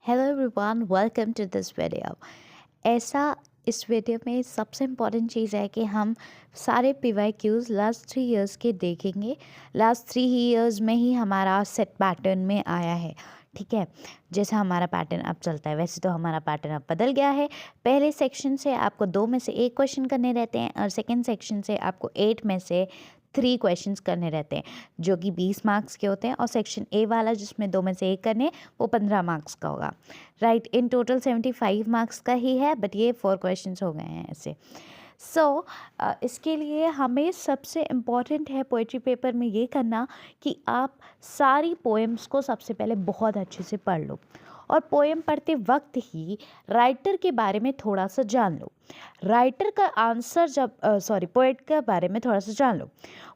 Hello everyone, welcome to this video. ऐसा इस video में सबसे इम्पॉर्टेंट चीज़ है कि हम सारे पीवाईक्यूज़ लास्ट 3 इयर्स के देखेंगे। लास्ट 3 इयर्स में ही हमारा सेट पैटर्न में आया है। ठीक है, जैसा हमारा पैटर्न अब चलता है वैसे तो हमारा पैटर्न अब बदल गया है। पहले सेक्शन से आपको 2 में से 1 क्वेश्चन करने रहते हैं और सेकेंड सेक्शन से आपको 8 में से 3 क्वेश्चंस करने रहते हैं, जो कि 20 मार्क्स के होते हैं। और सेक्शन ए वाला जिसमें 2 में से 1 करने, वो 15 मार्क्स का होगा। राइट, इन टोटल 75 मार्क्स का ही है, बट ये 4 क्वेश्चंस हो गए हैं ऐसे। इसके लिए हमें सबसे इम्पॉर्टेंट है पोएट्री पेपर में ये करना कि आप सारी पोएम्स को सबसे पहले बहुत अच्छे से पढ़ लो, और पोएम पढ़ते वक्त ही राइटर के बारे में थोड़ा सा जान लो। राइटर का आंसर जब पोएट के बारे में थोड़ा सा जान लो।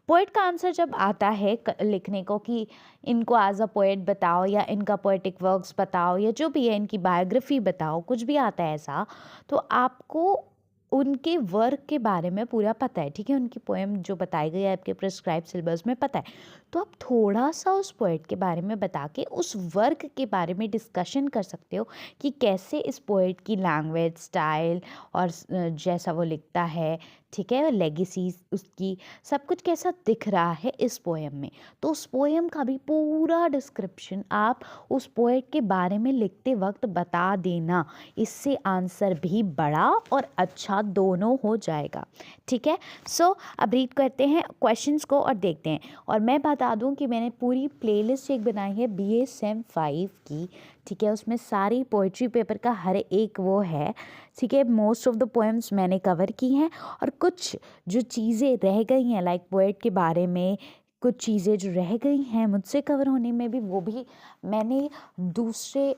पोएट का आंसर जब आता है लिखने को कि इनको एज अ पोएट बताओ, या इनका पोएटिक वर्क्स बताओ, या जो भी है इनकी बायोग्राफी बताओ, कुछ भी आता है ऐसा, तो आपको उनके वर्क के बारे में पूरा पता है। ठीक है, उनकी पोएम जो बताई गई है आपके प्रिस्क्राइब सिलेबस में पता है, तो आप थोड़ा सा उस पोएट के बारे में बता के उस वर्क के बारे में डिस्कशन कर सकते हो कि कैसे इस पोएट की लैंग्वेज, स्टाइल और जैसा वो लिखता है, ठीक है, लेगेसी उसकी, सब कुछ कैसा दिख रहा है इस पोएम में। तो उस पोएम का भी पूरा डिस्क्रिप्शन आप उस पोएट के बारे में लिखते वक्त बता देना। इससे आंसर भी बड़ा और अच्छा दोनों हो जाएगा। ठीक है, अब रीड करते हैं क्वेश्चंस को और देखते हैं। और मैं बता दूं कि मैंने पूरी प्लेलिस्ट एक बनाई है BA Sem 5 की। ठीक है, उसमें सारी पोइट्री पेपर का हर एक वो है। ठीक है, मोस्ट ऑफ द पोएम्स मैंने कवर की हैं, और कुछ जो चीज़ें रह गई हैं लाइक पोएट के बारे में, कुछ चीज़ें जो रह गई हैं मुझसे कवर होने में भी, वो भी मैंने दूसरे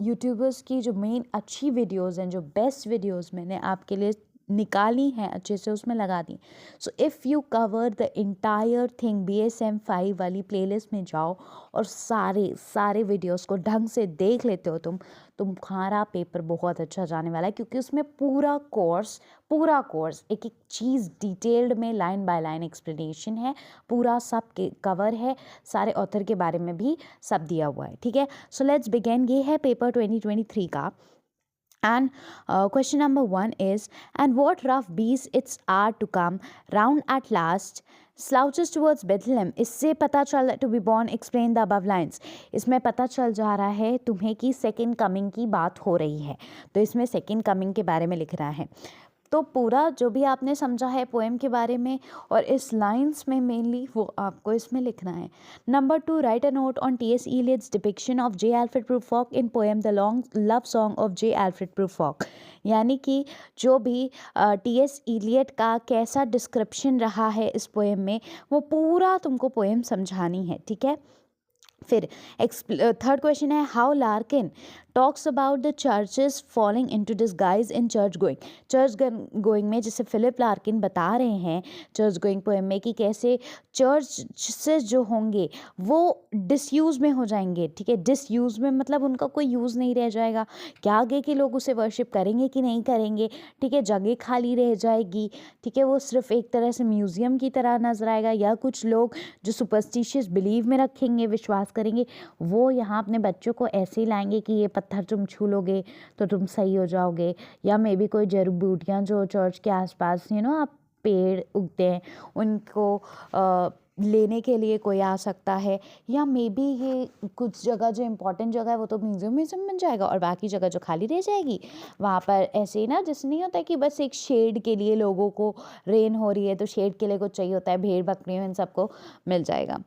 यूट्यूबर्स की जो मेन अच्छी वीडियोस हैं, जो बेस्ट वीडियोस मैंने आपके लिए निकाली हैं अच्छे से, उसमें लगा दी। So if you cover the entire thing, BA Sem 5 वाली प्लेलिस्ट में जाओ और सारे सारे वीडियोस को ढंग से देख लेते हो तुम्हारा पेपर बहुत अच्छा जाने वाला है, क्योंकि उसमें पूरा कोर्स एक एक चीज़ डिटेल्ड में लाइन बाय लाइन एक्सप्लेनेशन है, पूरा सब के कवर है, सारे ऑथर के बारे में भी सब दिया हुआ है। ठीक है, सो लेट्स बिगिन। ये है पेपर 2023 का। And question number 1 is, and what rough beast its are to come round at last slouches towards Bethlehem. इससे पता चल to be born explain the above lines. इसमें पता चल जा रहा है तुम्हें कि सेकेंड कमिंग की बात हो रही है, तो इसमें सेकेंड कमिंग के बारे में लिख रहा है। तो पूरा जो भी आपने समझा है पोएम के बारे में और इस लाइंस में मेनली, वो आपको इसमें लिखना है। Number 2, right a note on T.S. Eliot's depiction of J. Alfred Prufrock in poem the long love song of J. Alfred Prufrock। यानी कि जो भी T.S. Eliot का कैसा डिस्क्रिप्शन रहा है इस पोएम में, वो पूरा तुमको पोएम समझानी है। ठीक है, फिर थर्ड क्वेश्चन है, how Larkin talks about the churches falling into disguise in church going में, जैसे फिलिप लार्किन बता रहे हैं चर्च गोइंग पोएम में कि कैसे चर्चेस जो होंगे वो डिसयूज़ में हो जाएंगे। ठीक है, डिसयूज़ में मतलब उनका कोई यूज़ नहीं रह जाएगा, क्या आगे के लोग उसे वर्शिप करेंगे कि नहीं करेंगे। ठीक है, जगह खाली रह जाएगी। ठीक है, वो सिर्फ एक तरह से म्यूज़ियम की तरह नजर आएगा, या कुछ लोग जो सुपरस्टिशियस बिलीव में रखेंगे, विश्वास करेंगे, वो यहाँ अपने बच्चों को ऐसे ही लाएंगे कि ये पत्थर तुम छू लोगे तो तुम सही हो जाओगे। या मे बी कोई जड़ी बूटियाँ जो चर्च के आसपास आप पेड़ उगते हैं उनको लेने के लिए कोई आ सकता है। या मे बी ये कुछ जगह जो इम्पोर्टेंट जगह है वो तो म्यूजियम बन जाएगा, और बाकी जगह जो खाली रह जाएगी वहाँ पर ऐसे ही जैसे नहीं होता है कि बस एक शेड के लिए लोगों को, रेन हो रही है तो शेड के लिए कुछ चाहिए होता है, भेड़ बकरियों इन सबको मिल जाएगा।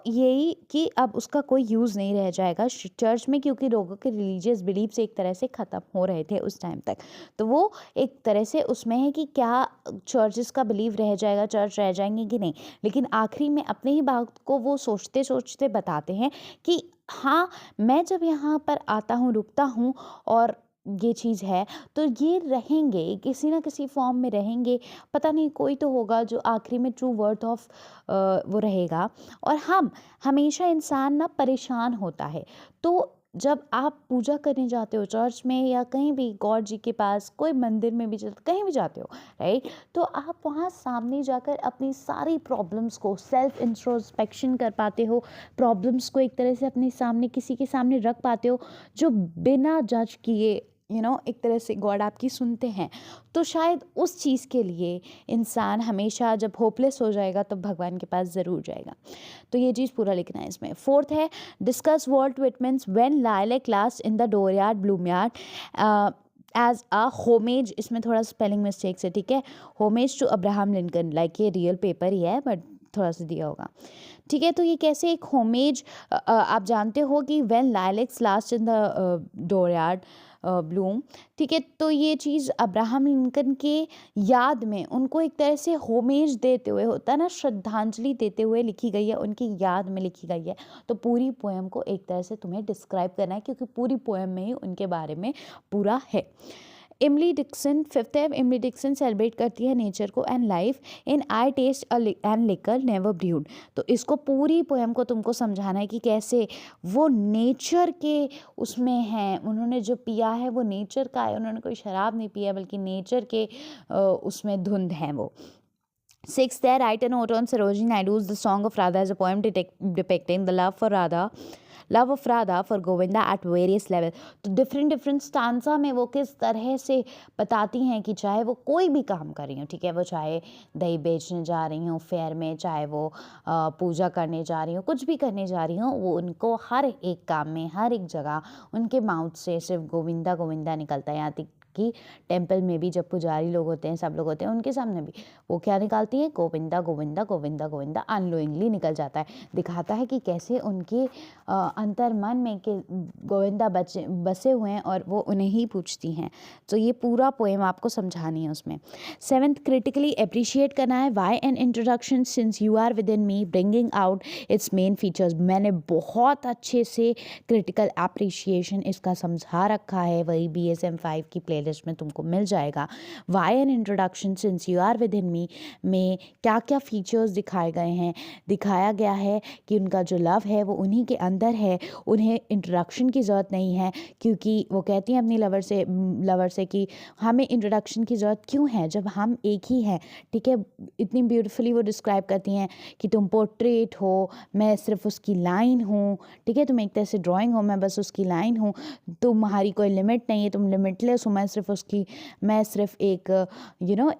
यही कि अब उसका कोई यूज़ नहीं रह जाएगा चर्च में, क्योंकि लोगों के रिलीजियस बिलीव्स एक तरह से ख़त्म हो रहे थे उस टाइम तक। तो वो एक तरह से उसमें है कि क्या चर्चेस का बिलीव रह जाएगा, चर्च रह जाएंगे कि नहीं। लेकिन आखिरी में अपनी ही बात को वो सोचते सोचते बताते हैं कि हाँ, मैं जब यहाँ पर आता हूँ, रुकता हूँ, और ये चीज़ है, तो ये रहेंगे, किसी ना किसी फॉर्म में रहेंगे। पता नहीं, कोई तो होगा जो आखिरी में ट्रू वर्थ ऑफ वो रहेगा। और हम हमेशा इंसान परेशान होता है, तो जब आप पूजा करने जाते हो चर्च में या कहीं भी गॉड जी के पास, कोई मंदिर में भी कहीं भी जाते हो, राइट, तो आप वहाँ सामने जाकर अपनी सारी प्रॉब्लम्स को सेल्फ इंट्रोस्पेक्शन कर पाते हो, प्रॉब्लम्स को एक तरह से अपने सामने किसी के सामने रख पाते हो, जो बिना जज किए एक तरह से गॉड आपकी सुनते हैं। तो शायद उस चीज़ के लिए इंसान हमेशा जब होपलेस हो जाएगा तो भगवान के पास ज़रूर जाएगा। तो ये चीज़ पूरा लिखना है इसमें। फोर्थ है, discuss Walt Whitman's when lilac last in the dooryard bloomyard as a homage. इसमें थोड़ा स्पेलिंग मिस्टेक्स है, ठीक है। Homage to Abraham Lincoln, like ये रियल पेपर ही है बट थोड़ा सा दिया होगा, ठीक है। तो ये कैसे एक होमेज, आप जानते हो कि when lilacs last in the dooryard bloom, ठीक है। तो ये चीज़ अब्राहम लिंकन के याद में उनको एक तरह से होमेज देते हुए, होता है ना, श्रद्धांजलि देते हुए लिखी गई है, उनकी याद में लिखी गई है। तो पूरी पोएम को एक तरह से तुम्हें डिस्क्राइब करना है, क्योंकि पूरी पोएम में ही उनके बारे में पूरा है। इमली डिक्सन, फिफ्थ है, इमली डिक्सन सेलिब्रेट करती है नेचर को and life in I taste and liquor never brewed. तो इसको पूरी पोएम को तुमको समझाना है कि कैसे वो नेचर के उसमें हैं, उन्होंने जो पिया है वो नेचर का है, उन्होंने कोई शराब नहीं पिया बल्कि नेचर के उसमें धुंध हैं वो। Sixth, there, write a note on Sarojini Naidu's The Song of Radha as a poem depicting the love of Radha for Govinda at various level। तो डिफरेंट स्टांसा में वो किस तरह से बताती हैं कि चाहे वो कोई भी काम कर रही हो, ठीक है, वो चाहे दही बेचने जा रही हूँ फेयर में, चाहे वो पूजा करने जा रही हूँ, कुछ भी करने जा रही हूँ, वो उनको हर एक काम में, हर एक जगह उनके माउथ से सिर्फ गोविंदा गोविंदा निकलता है। यहाँ तक कि टेम्पल में भी जब पुजारी लोग होते हैं, सब लोग होते हैं, उनके सामने भी वो क्या निकालती है, गोविंदा गोविंदा गोविंदा गोविंदा अनलोइंगली निकल जाता है। दिखाता है कि कैसे उनके अंतर मन में के गोविंदा बसे हुए हैं और वो उन्हें ही पूछती हैं। तो ये पूरा पोएम आपको समझानी है उसमें। सेवेंथ, क्रिटिकली अप्रिशिएट करना है why an introduction since you are with in me bringing out its main features. मैंने बहुत अच्छे से क्रिटिकल अप्रिशिएशन इसका समझा रखा है, वही BSM5 की प्लेलिस्ट में तुमको मिल जाएगा। Why an introduction since you are with in me में क्या क्या फीचर्स दिखाए गए हैं, दिखाया गया है कि उनका जो लव है वो उन्हीं के अंदर है, उन्हें इंट्रोडक्शन की ज़रूरत नहीं है, क्योंकि वो कहती हैं अपनी लवर से कि हमें इंट्रोडक्शन की ज़रूरत क्यों है जब हम एक ही हैं, ठीक है। इतनी ब्यूटीफुली वो डिस्क्राइब करती हैं कि तुम पोर्ट्रेट हो, मैं सिर्फ उसकी लाइन हूँ, ठीक है, तुम एक तरह से ड्राइंग हो, मैं बस उसकी लाइन हूँ, तुम्हारी कोई लिमिट नहीं है, तुम लिमिटलेस हो, मैं सिर्फ एक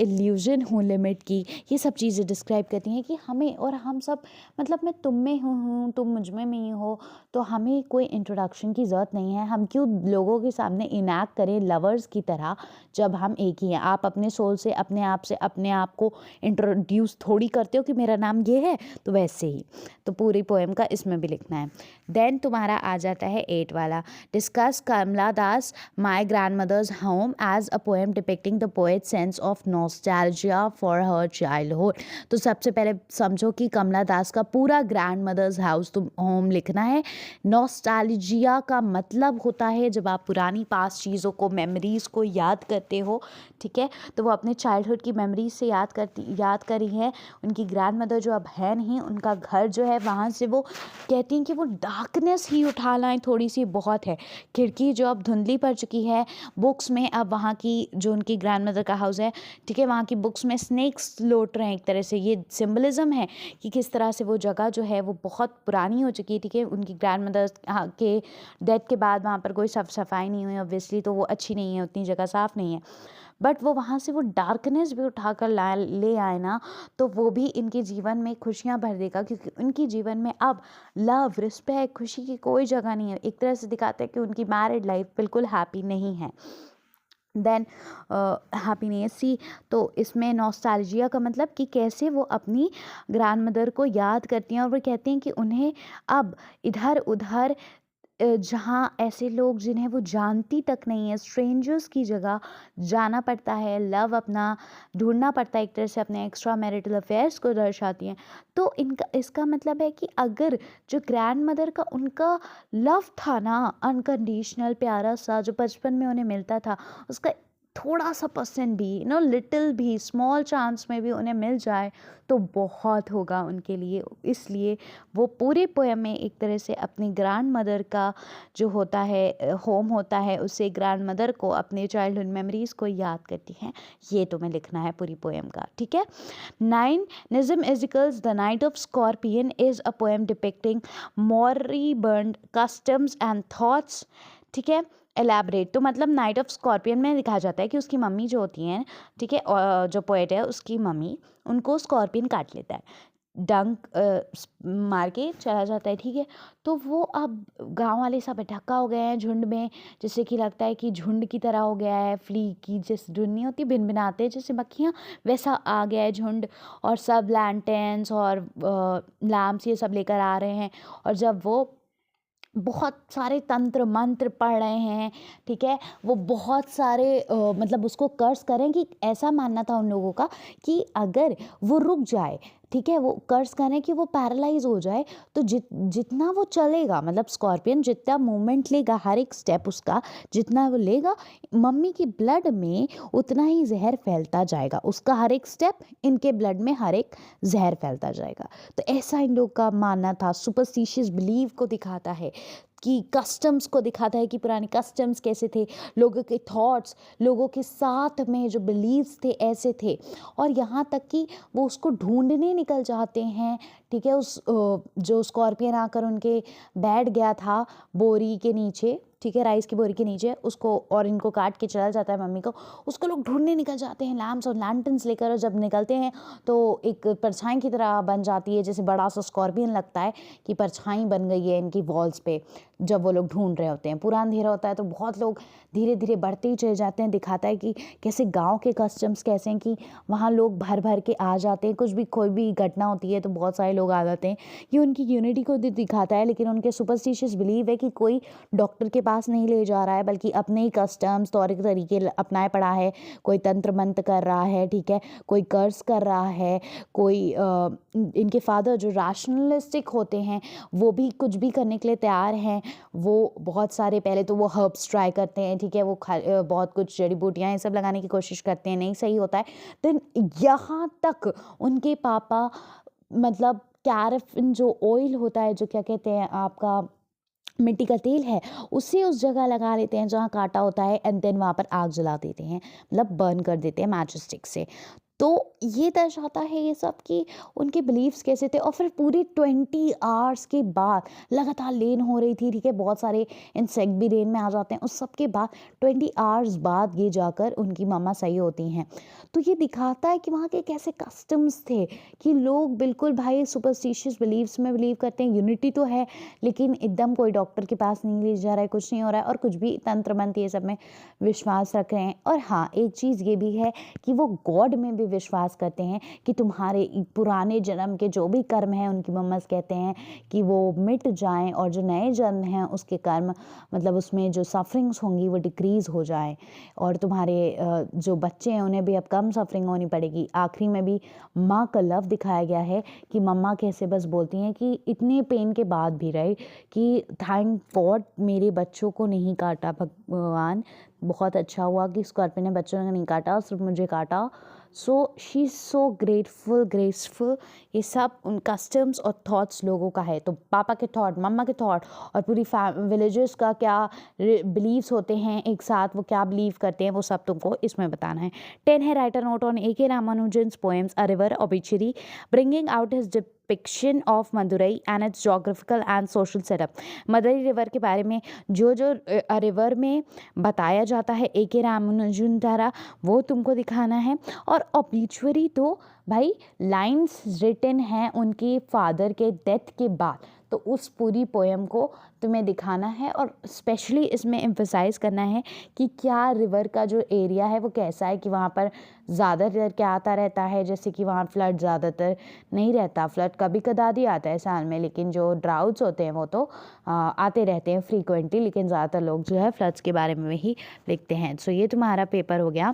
इल्यूजन हूँ लिमिट की। ये सब चीज़ें डिस्क्राइब करती हैं कि हमें और हम सब, मतलब मैं तुम में हूँ, तुम मुझ में ही हो, तो हमें कोई इंट्रोडक्शन की ज़रूरत नहीं है। हम क्यों लोगों के सामने इनैक्ट करें लवर्स की तरह जब हम एक ही हैं। आप अपने सोल से अपने आप को इंट्रोड्यूस थोड़ी करते हो कि मेरा नाम ये है, तो वैसे ही। तो पूरी पोएम का इसमें भी लिखना है। देन तुम्हारा आ जाता है 8 वाला, discuss Kamala Das my grandmother's home as a poem depicting the poet sense of nostalgia for her childhood. तो सबसे पहले समझो कि कमला दास का पूरा ग्रैंड मदर्स हाउस तुम होम लिखना है। नॉस्टैल्जिया का मतलब होता है जब आप पुरानी पास्ट चीज़ों को, मेमोरीज को याद करते हो, ठीक है। तो वो अपने चाइल्डहुड की मेमोरीज से याद करी है। उनकी ग्रैंड मदर जो अब है नहीं, उनका घर जो है वहाँ से वो कहती हैं कि वो डार्कनेस ही उठा लाएं, थोड़ी सी बहुत है, खिड़की जो अब धुंधली पड़ चुकी है। बुक्स में अब वहाँ की जो उनकी ग्रैंड मदर का हाउस है, ठीक है, वहाँ की बुक्स में स्नेक्स लौट रहे हैं। एक तरह से ये सिंबलिज्म है कि किस तरह से वो जगह जो है वो बहुत पुरानी हो चुकी है, ठीक है। उनकी ग्रैंड मदर के डेथ के बाद वहाँ पर कोई सफाई नहीं हुई ऑब्वियसली, तो वो अच्छी नहीं है, उतनी जगह साफ़ नहीं है। बट वो वहाँ से वो डार्कनेस भी उठा कर ले आए ना, तो वो भी इनके जीवन में खुशियाँ भर देगा, क्योंकि उनकी जीवन में अब लव, रिस्पेक्ट, खुशी की कोई जगह नहीं है। एक तरह से दिखाते हैं कि उनकी मैरिड लाइफ बिल्कुल हैप्पी नहीं है। देन हैप्पीनेस सी, तो इसमें नॉस्टैल्जिया का मतलब कि कैसे वो अपनी ग्रैंड मदर को याद करती हैं और वो कहती हैं कि उन्हें अब इधर उधर जहाँ ऐसे लोग जिन्हें वो जानती तक नहीं है, स्ट्रेंजर्स की जगह जाना पड़ता है, लव अपना ढूंढना पड़ता है, एक तरह से अपने एक्स्ट्रा मैरिटल अफेयर्स को दर्शाती हैं। तो इसका मतलब है कि अगर जो ग्रैंड मदर का उनका लव था ना, अनकंडीशनल प्यारा सा जो बचपन में उन्हें मिलता था, उसका थोड़ा सा परसेंट भी, लिटिल भी, स्मॉल चांस में भी उन्हें मिल जाए तो बहुत होगा उनके लिए। इसलिए वो पूरे पोएम में एक तरह से अपनी ग्रैंड मदर का जो होता है होम होता है, उससे ग्रैंड मदर को अपने चाइल्डहुड मेमोरीज को याद करती हैं। ये तुम्हें लिखना है पूरी पोएम का, ठीक है। 9 Nism Ezekil's the night of scorpion is a poem depicting moribund customs and thoughts, ठीक है। एलैबरेट, तो मतलब नाइट ऑफ स्कॉर्पियन में दिखाया जाता है कि उसकी मम्मी जो होती हैं, ठीक है, और जो पोएट है उसकी मम्मी उनको स्कॉर्पियन काट लेता है, डंक मार के चला जाता है, ठीक है। तो वो अब गांव वाले सब इकट्ठा हो गए हैं झुंड में, जैसे कि लगता है कि झुंड की तरह हो गया है, फ्ली की जैसे झुंड नहीं होती, भिन भिनाते हैं जैसे मक्खियाँ, वैसा आ गया है झुंड। और सब लैंटेन्स और लैम्प्स ये सब लेकर आ रहे हैं। और जब वो बहुत सारे तंत्र मंत्र पढ़ रहे हैं, ठीक है, वो बहुत सारे मतलब उसको कर्स करें कि ऐसा मानना था उन लोगों का कि अगर वो रुक जाए, ठीक है, वो कर्स करें कि वो पैरालाइज हो जाए, तो जितना वो चलेगा, मतलब स्कॉर्पियन जितना मूवमेंट लेगा, हर एक स्टेप उसका जितना वो लेगा, मम्मी की ब्लड में उतना ही जहर फैलता जाएगा, उसका हर एक स्टेप इनके ब्लड में हर एक जहर फैलता जाएगा। तो ऐसा इन लोग का मानना था। सुपरस्टिशियस बिलीव को दिखाता है, कि कस्टम्स को दिखाता है कि पुराने कस्टम्स कैसे थे, लोगों के थॉट्स, लोगों के साथ में जो बिलीव्स थे ऐसे थे। और यहाँ तक कि वो उसको ढूंढने निकल जाते हैं, ठीक है, उस जो स्कॉर्पियन आकर उनके बैठ गया था बोरी के नीचे, ठीक है, राइस की बोरी के नीचे, उसको और इनको काट के चला जाता है मम्मी को, उसको लोग ढूंढने निकल जाते हैं लैम्प्स और लैंटर्न्स लेकर। और जब निकलते हैं तो एक परछाई की तरह बन जाती है, जैसे बड़ा सा स्कॉर्पियन लगता है कि परछाई बन गई है इनकी वॉल्स पे, जब वो लोग ढूंढ रहे होते हैं। पूरा अंधेरा होता है तो बहुत लोग धीरे धीरे बढ़ते ही चले जाते हैं। दिखाता है कि कैसे गांव के कस्टम्स कैसे हैं कि वहाँ लोग भर भर के आ जाते हैं, कुछ भी कोई भी घटना होती है तो बहुत सारे लोग आ जाते हैं। ये उनकी यूनिटी को दिखाता है। लेकिन उनके सुपरस्टिशियस बिलीव है कि कोई डॉक्टर के पास नहीं ले जा रहा है, बल्कि अपने ही कस्टम्स तौर तरीके अपनाए पड़ा है। कोई तंत्र मंत्र कर रहा है, ठीक है, कोई कर्स कर रहा है, कोई इनके फादर जो रैशनलिस्टिक होते हैं वो भी कुछ भी करने के लिए तैयार हैं। वो बहुत सारे पहले तो वो हर्ब्स ट्राई करते हैं, ठीक है, वो बहुत कुछ जड़ी बूटियाँ ये सब लगाने की कोशिश करते हैं, नहीं सही होता है। देन यहाँ तक उनके पापा मतलब कैराफिन जो ऑयल होता है, जो क्या कहते हैं आपका मिट्टी का तेल है, उसे उस जगह लगा लेते हैं जहाँ काटा होता है, एंड देन वहाँ पर आग जला देते हैं, मतलब बर्न कर देते हैं मैच स्टिक से। तो ये दर्शाता है ये सब कि उनके बिलीव्स कैसे थे। और फिर पूरी 20 आवर्स के बाद लगातार रेन हो रही थी, ठीक है, बहुत सारे इंसेक्ट भी रेन में आ जाते हैं। उस सब के बाद 20 आवर्स बाद ये जाकर उनकी मम्मा सही होती हैं। तो ये दिखाता है कि वहाँ के कैसे कस्टम्स थे, कि लोग बिल्कुल भाई सुपरस्टिशियस बिलीव्स में बिलीव करते हैं। यूनिटी तो है, लेकिन एकदम कोई डॉक्टर के पास नहीं ले जा रहा है, कुछ नहीं हो रहा है, और कुछ भी तंत्र मंत्र ये सब में विश्वास रख रहे हैं। और हाँ, एक चीज़ ये भी है कि वो गॉड में भी विश्वास करते हैं कि तुम्हारे पुराने जन्म के जो भी कर्म हैं, उनकी मम्मा कहते हैं कि वो मिट जाएं, और जो नए जन्म हैं उसके कर्म मतलब उसमें जो सफरिंग्स होंगी वो डिक्रीज हो जाए, और तुम्हारे जो बच्चे हैं उन्हें भी अब कम सफरिंग होनी पड़ेगी। आखिरी में भी माँ का लव दिखाया गया है कि मम्मा कैसे बस बोलती हैं कि इतने पेन के बाद भी, राइट, कि थैंक गॉड मेरे बच्चों को नहीं काटा भगवान, बहुत अच्छा हुआ कि स्कॉर्पियन ने बच्चों को नहीं काटा, सिर्फ मुझे काटा। So she is so grateful, graceful. ये सब उन कस्टम्स और थॉट्स लोगों का है। तो पापा के थॉट, मम्मा के थॉट, और पूरी विलेजर्स का क्या बिलीव्स होते हैं एक साथ, वो क्या बिलीव करते हैं, वो सब तुमको इसमें बताना है। 10 है right a note on A.K. Ramanujan's poems A River Obituary, bringing out his depiction of Madurai and its geographical and social setup। Madurai river के बारे में जो जो रिवर में बताया जाता है A.K. रामानुजन द्वारा, वो तुमको दिखाना है। और ऑब्लिचुअरी तो भाई लाइंस रिटन हैं उनके फादर के डेथ के बाद, तो उस पूरी पोएम को तुम्हें दिखाना है। और स्पेशली इसमें एम्फसाइज करना है कि क्या रिवर का जो एरिया है वो कैसा है, कि वहाँ पर ज़्यादातर क्या आता रहता है, जैसे कि वहाँ फ्लड ज़्यादातर नहीं रहता, फ्लड कभी कदार ही आता है साल में, लेकिन जो ड्राउट्स होते हैं वो तो आते रहते हैं फ्रीक्वेंटली, लेकिन ज़्यादातर लोग जो है फ्लड्स के बारे में ही लिखते हैं। सो ये तुम्हारा पेपर हो गया